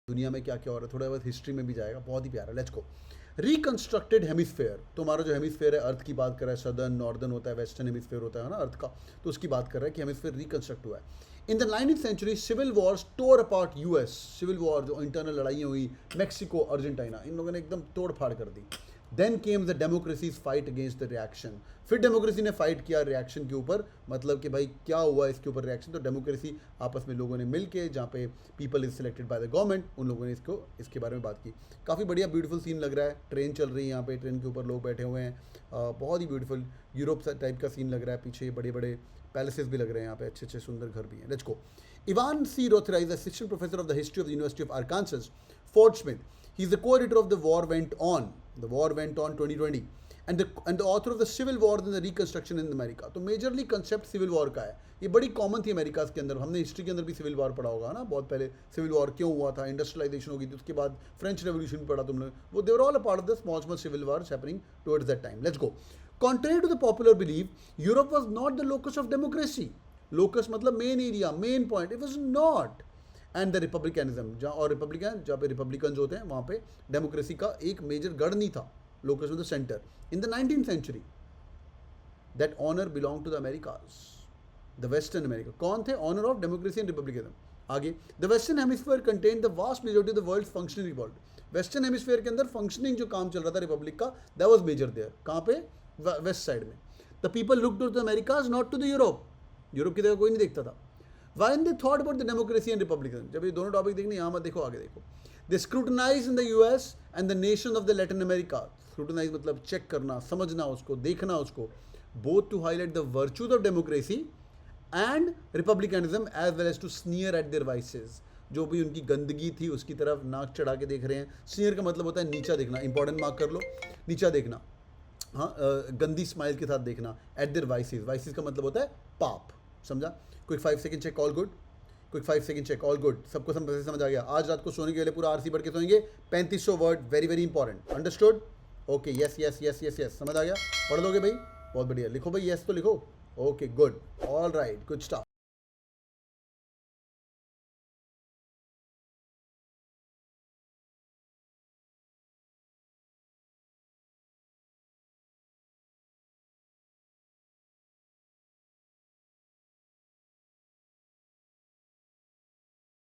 दुनिया में क्या क्या हो रहा है, थोड़ा बहुत हिस्ट्री में भी जाएगा, बहुत ही प्यारा। Let's go. रिकंस्ट्रक्टेड हेमिस्फेयर, तो हमारा जो हेमिस्फेयर है अर्थ की बात कर रहा है, सदर्न नॉर्दर्न होता है, वेस्टर्न हेमिस्फेयर होता है ना अर्थ का, तो उसकी बात कर रहा है कि हेमिस्फेयर रिकंस्ट्रक्ट हुआ है। In the 19th century civil wars tore apart US, civil war जो इंटरनल लड़ाइयाँ हुई मैक्सिको अर्जेंटीना, इन लोगों ने एकदम तोड़ फाड़ कर दी। Then came the democracies fight against the reaction, फिर डेमोक्रेसी ने फाइट किया रिएक्शन के ऊपर, मतलब कि भाई क्या हुआ इसके ऊपर रिएक्शन, तो डेमोक्रेसी आपस में लोगों ने मिल के, जहाँ पे people is selected by the government, उन लोगों ने इसके बारे में बात की। काफ़ी बढ़िया ब्यूटीफुल सीन लग रहा है, ट्रेन चल रही है यहाँ पे, ट्रेन के ऊपर लोग बैठे हुए हैं, बहुत ही ब्यूटीफुल यूरोप टाइप का सीन लग रहा है, पीछे बड़े बड़े पैलेसेस भी लग रहे हैं यहाँ पे, अच्छे अच्छे सुंदर घर भी हैं। Let's go. Evan C Rothera is assistant professor of the history of the University of Arkansas, Fort Smith. He is the co-editor of The War Went On. The War Went On 2020. And the author of the Civil War and the Reconstruction in America. तो majorly concept civil war का है, ये बड़ी common थी America के अंदर, हमने history के अंदर भी सिविल वॉर पढ़ा होगा ना बहुत पहले। सिविल वॉर क्यों हुआ था, इंडस्ट्रियलाइजेशन होगी थी, उसके बाद फ्रेंच रेवोल्यूशन भी पढ़ा तुमने, वो they were all a part of the small civil war happening towards that time. Let's go. Contrary to the popular belief, Europe was not the locus of democracy. Locus मतलब main area, main point, it was not. And the republicanism, जहाँ और Republican, जहाँ पे Republican होते हैं वहाँ पे democracy का एक मेजर गढ़ नहीं था, locus the centre. In the 19th century that honour belong to the Americas, the western America. कौन थे honour of democracy and republicanism? आगे, the western hemisphere contain the vast majority of the world functioning revolt. Western hemisphere के अंदर functioning जो काम चल रहा था रिपब्लिक का, दैट वाज मेजर देयर। कहाँ पे? वेस्ट साइड में। The people look to the Americas, not to the Europe. Europe की तरह कोई नहीं देखता था। When they thought about the democracy and republicanism, जब ये दोनों टॉपिक देखने, यहाँ मत देखो, आगे देखो। They scrutinized in the US and the nations of the Latin America. Scrutinize मतलब चेक करना, समझना उसको, देखना उसको, both to highlight the virtues of democracy and republicanism as well as to sneer at their vices. जो भी उनकी गंदगी थी उसकी तरफ नाक चढ़ा के देख रहे हैं। स्नीयर का मतलब होता है नीचा देखना, इंपॉर्टेंट मार्क कर लो, नीचा देखना, हाँ, गंदी स्माइल के साथ देखना। एट देयर वाइसेस, वाइसेस का मतलब होता है पाप, समझा? Quick 5 second check, all good. Quick 5 second check, all good. सबको समझ आ गया? आज रात को सोने के पहले पूरा आरसी पढ़ के सोएंगे, 3500 word, very very important. Understood? Okay, yes yes yes yes yes, समझ आ गया? पढ़ लोगे भाई? बहुत बढ़िया। लिखो भाई, यस तो लिखो। Okay good, all right, good stuff.